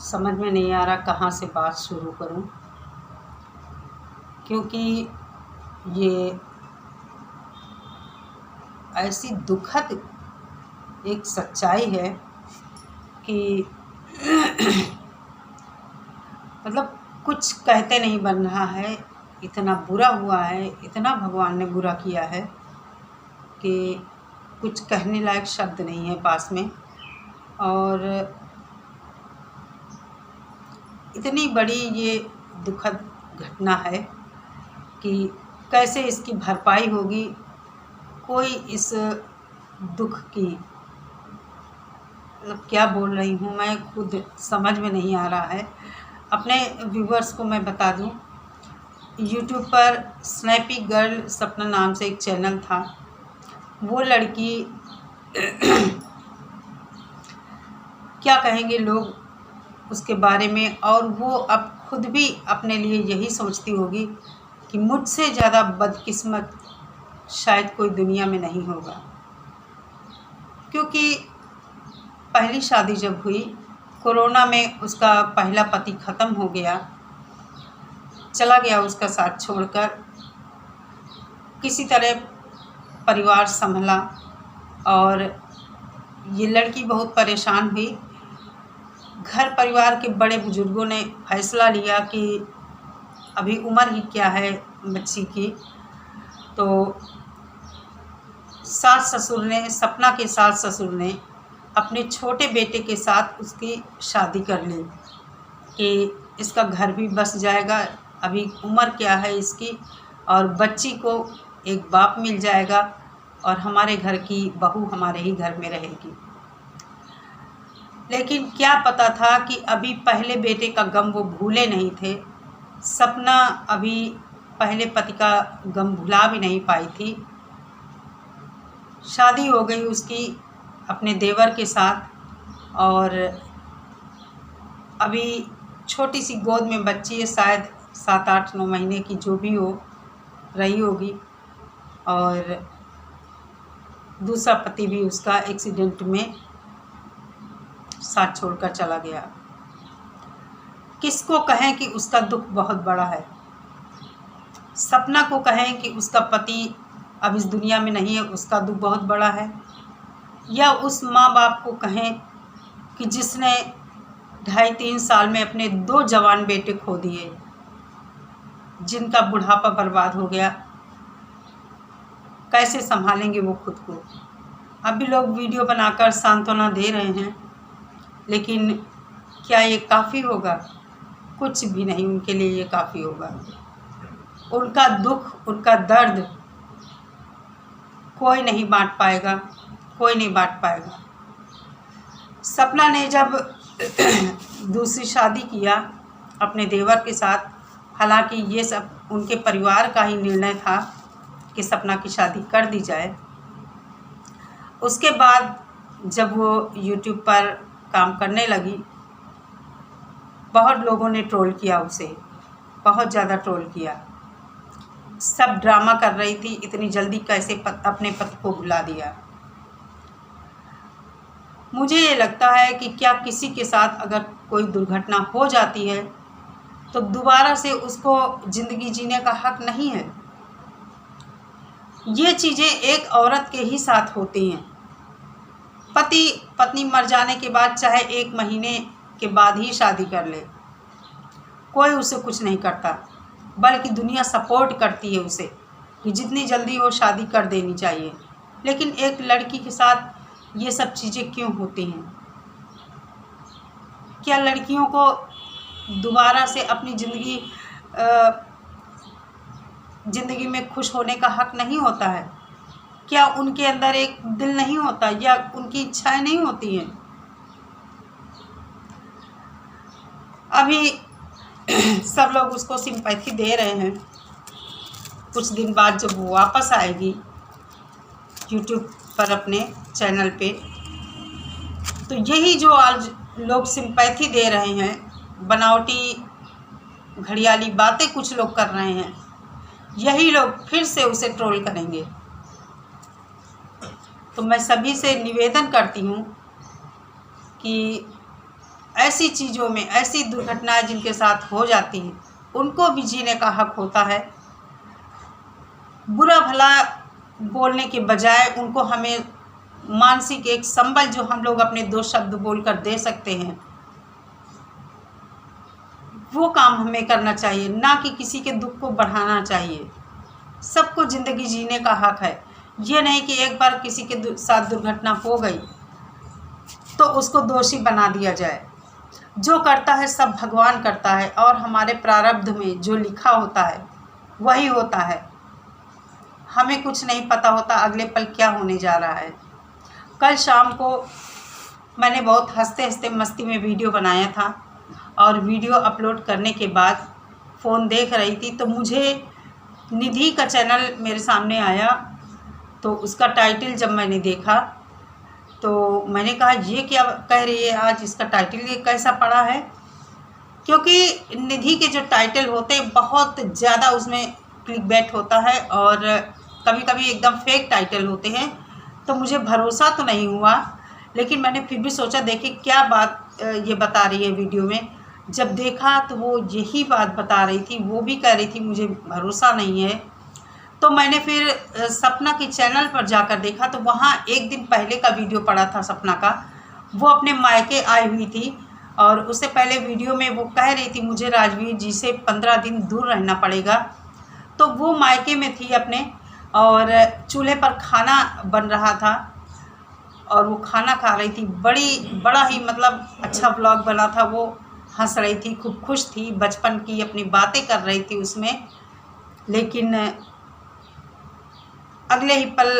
समझ में नहीं आ रहा कहाँ से बात शुरू करूं, क्योंकि ये ऐसी दुखद एक सच्चाई है कि मतलब कुछ कहते नहीं बन रहा है। इतना बुरा हुआ है, इतना भगवान ने बुरा किया है कि कुछ कहने लायक शब्द नहीं है पास में। और इतनी बड़ी ये दुखद घटना है कि कैसे इसकी भरपाई होगी, कोई इस दुख की मतलब क्या बोल रही हूँ मैं खुद समझ में नहीं आ रहा है। अपने व्यूवर्स को मैं बता दूँ, यूट्यूब पर स्नैपी गर्ल सपना नाम से एक चैनल था। वो लड़की क्या कहेंगे लोग उसके बारे में, और वो अब खुद भी अपने लिए यही सोचती होगी कि मुझसे ज़्यादा बदकिस्मत शायद कोई दुनिया में नहीं होगा। क्योंकि पहली शादी जब हुई, कोरोना में उसका पहला पति ख़त्म हो गया, चला गया उसका साथ छोड़कर। किसी तरह परिवार संभला और ये लड़की बहुत परेशान हुई। घर परिवार के बड़े बुजुर्गों ने फैसला लिया कि अभी उम्र ही क्या है बच्ची की, तो सास ससुर ने, सपना के सास ससुर ने अपने छोटे बेटे के साथ उसकी शादी कर ली कि इसका घर भी बस जाएगा, अभी उम्र क्या है इसकी, और बच्ची को एक बाप मिल जाएगा और हमारे घर की बहू हमारे ही घर में रहेगी। लेकिन क्या पता था कि अभी पहले बेटे का गम वो भूले नहीं थे। सपना अभी पहले पति का गम भुला भी नहीं पाई थी। शादी हो गई उसकी अपने देवर के साथ और अभी छोटी सी गोद में बच्ची है, शायद 7-8-9 महीने की जो भी हो रही होगी। और दूसरा पति भी उसका एक्सीडेंट में साथ छोड़कर चला गया। किसको कहें कि उसका दुख बहुत बड़ा है, सपना को कहें कि उसका पति अब इस दुनिया में नहीं है, उसका दुख बहुत बड़ा है, या उस माँ बाप को कहें कि जिसने 2.5-3 साल में अपने 2 जवान बेटे खो दिए, जिनका बुढ़ापा बर्बाद हो गया। कैसे संभालेंगे वो खुद को। अभी लोग वीडियो बनाकर सांत्वना दे रहे हैं, लेकिन क्या ये काफ़ी होगा? कुछ भी नहीं उनके लिए ये काफ़ी होगा। उनका दुख, उनका दर्द कोई नहीं बांट पाएगा, कोई नहीं बांट पाएगा। सपना ने जब दूसरी शादी किया अपने देवर के साथ, हालांकि ये सब उनके परिवार का ही निर्णय था कि सपना की शादी कर दी जाए। उसके बाद जब वो यूट्यूब पर काम करने लगी, बहुत लोगों ने ट्रोल किया उसे, बहुत ज़्यादा ट्रोल किया। सब ड्रामा कर रही थी, इतनी जल्दी कैसे अपने पति को भुला दिया। मुझे ये लगता है कि क्या किसी के साथ अगर कोई दुर्घटना हो जाती है तो दोबारा से उसको ज़िंदगी जीने का हक नहीं है। ये चीज़ें एक औरत के ही साथ होती हैं। पति पत्नी मर जाने के बाद चाहे 1 महीने के बाद ही शादी कर ले, कोई उसे कुछ नहीं करता, बल्कि दुनिया सपोर्ट करती है उसे कि जितनी जल्दी हो शादी कर देनी चाहिए। लेकिन एक लड़की के साथ ये सब चीज़ें क्यों होती हैं? क्या लड़कियों को दोबारा से अपनी ज़िंदगी में खुश होने का हक नहीं होता है? क्या उनके अंदर एक दिल नहीं होता, या उनकी इच्छाएं नहीं होती हैं? अभी सब लोग उसको सिंपैथी दे रहे हैं। कुछ दिन बाद जब वो वापस आएगी यूट्यूब पर अपने चैनल पे, तो यही जो आज लोग सिंपैथी दे रहे हैं, बनावटी घड़ियाली बातें कुछ लोग कर रहे हैं, यही लोग फिर से उसे ट्रोल करेंगे। तो मैं सभी से निवेदन करती हूँ कि ऐसी चीज़ों में, ऐसी दुर्घटनाएं जिनके साथ हो जाती हैं, उनको भी जीने का हक होता है। बुरा भला बोलने के बजाय उनको हमें मानसिक एक संबल जो हम लोग अपने 2 शब्द बोलकर दे सकते हैं, वो काम हमें करना चाहिए, ना कि किसी के दुख को बढ़ाना चाहिए। सबको ज़िंदगी जीने का हक है। ये नहीं कि एक बार किसी के साथ दुर्घटना हो गई तो उसको दोषी बना दिया जाए। जो करता है सब भगवान करता है, और हमारे प्रारब्ध में जो लिखा होता है वही होता है। हमें कुछ नहीं पता होता अगले पल क्या होने जा रहा है। कल शाम को मैंने बहुत हंसते हंसते मस्ती में वीडियो बनाया था, और वीडियो अपलोड करने के बाद फ़ोन देख रही थी तो मुझे निधि का चैनल मेरे सामने आया। तो उसका टाइटल जब मैंने देखा तो मैंने कहा ये क्या कह रही है आज, इसका टाइटल ये कैसा पड़ा है। क्योंकि निधि के जो टाइटल होते हैं बहुत ज़्यादा उसमें क्लिकबैट होता है, और कभी कभी एकदम फेक टाइटल होते हैं। तो मुझे भरोसा तो नहीं हुआ, लेकिन मैंने फिर भी सोचा देखिए क्या बात ये बता रही है वीडियो में। जब देखा तो वो यही बात बता रही थी, वो भी कह रही थी मुझे भरोसा नहीं है। तो मैंने फिर सपना के चैनल पर जाकर देखा तो वहाँ एक दिन पहले का वीडियो पड़ा था सपना का। वो अपने मायके आई हुई थी, और उससे पहले वीडियो में वो कह रही थी मुझे राजवीर जी से 15 दिन दूर रहना पड़ेगा। तो वो मायके में थी अपने, और चूल्हे पर खाना बन रहा था और वो खाना खा रही थी। बड़ा ही मतलब अच्छा व्लॉग बना था। वो हंस रही थी, खूब खुश थी, बचपन की अपनी बातें कर रही थी उसमें। लेकिन अगले ही पल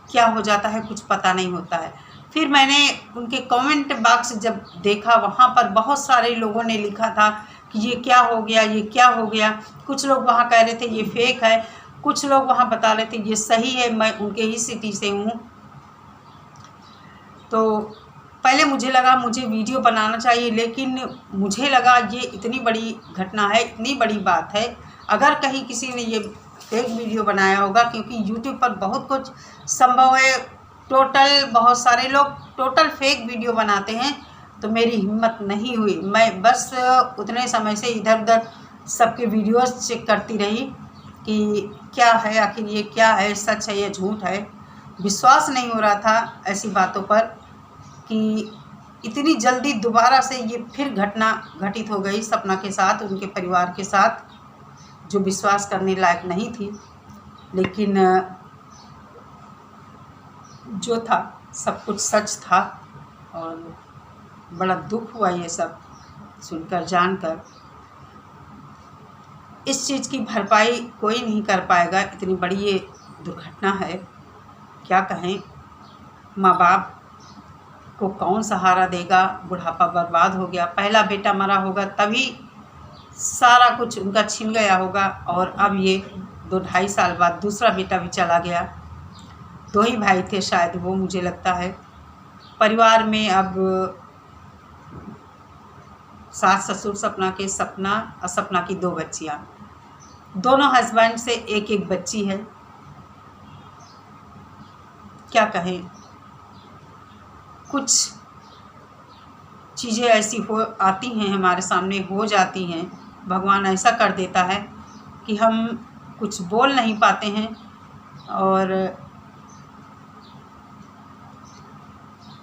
क्या हो जाता है कुछ पता नहीं होता है। फिर मैंने उनके कमेंट बॉक्स जब देखा, वहाँ पर बहुत सारे लोगों ने लिखा था कि ये क्या हो गया, ये क्या हो गया। कुछ लोग वहाँ कह रहे थे ये फेक है, कुछ लोग वहाँ बता रहे थे ये सही है, मैं उनके ही सिटी से हूँ। तो पहले मुझे लगा मुझे वीडियो बनाना चाहिए, लेकिन मुझे लगा ये इतनी बड़ी घटना है, इतनी बड़ी बात है, अगर कहीं किसी ने ये फेक वीडियो बनाया होगा, क्योंकि यूट्यूब पर बहुत कुछ संभव है। बहुत सारे लोग टोटल फेक वीडियो बनाते हैं। तो मेरी हिम्मत नहीं हुई, मैं बस उतने समय से इधर उधर सबके वीडियोस चेक करती रही कि क्या है, आखिर ये क्या है, सच है या झूठ है। विश्वास नहीं हो रहा था ऐसी बातों पर कि इतनी जल्दी दोबारा से ये फिर घटना घटित हो गई सपना के साथ, उनके परिवार के साथ, जो विश्वास करने लायक नहीं थी। लेकिन जो था सब कुछ सच था, और बड़ा दुख हुआ ये सब सुनकर, जानकर। इस चीज़ की भरपाई कोई नहीं कर पाएगा, इतनी बड़ी ये दुर्घटना है। क्या कहें, माँ बाप को कौन सहारा देगा, बुढ़ापा बर्बाद हो गया। पहला बेटा मरा होगा तभी सारा कुछ उनका छिन गया होगा, और अब ये 2-2.5 साल बाद दूसरा बेटा भी चला गया। 2 ही भाई थे शायद वो, मुझे लगता है। परिवार में अब सास ससुर सपना के, सपना और सपना की 2 बच्चियाँ, दोनों हस्बैंड से एक एक बच्ची है। क्या कहें, कुछ चीज़ें ऐसी हो आती हैं हमारे सामने, हो जाती हैं, भगवान ऐसा कर देता है कि हम कुछ बोल नहीं पाते हैं। और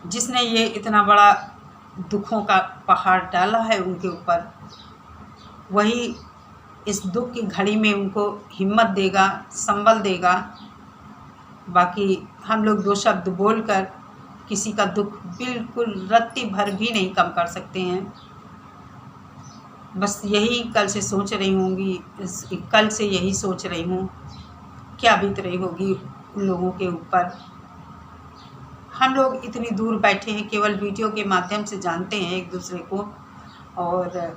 जिसने ये इतना बड़ा दुखों का पहाड़ डाला है उनके ऊपर, वही इस दुख की घड़ी में उनको हिम्मत देगा, संबल देगा। बाकी हम लोग 2 शब्द बोलकर किसी का दुख बिल्कुल रत्ती भर भी नहीं कम कर सकते हैं। बस यही कल से सोच रही होंगी, कल से यही सोच रही हूँ क्या बीत रही होगी उन लोगों के ऊपर। हम लोग इतनी दूर बैठे हैं, केवल वीडियो के माध्यम से जानते हैं एक दूसरे को। और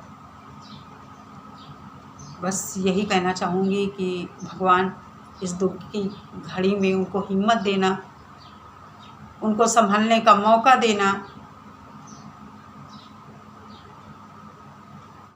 बस यही कहना चाहूँगी कि भगवान इस दुख की घड़ी में उनको हिम्मत देना, उनको संभलने का मौका देना,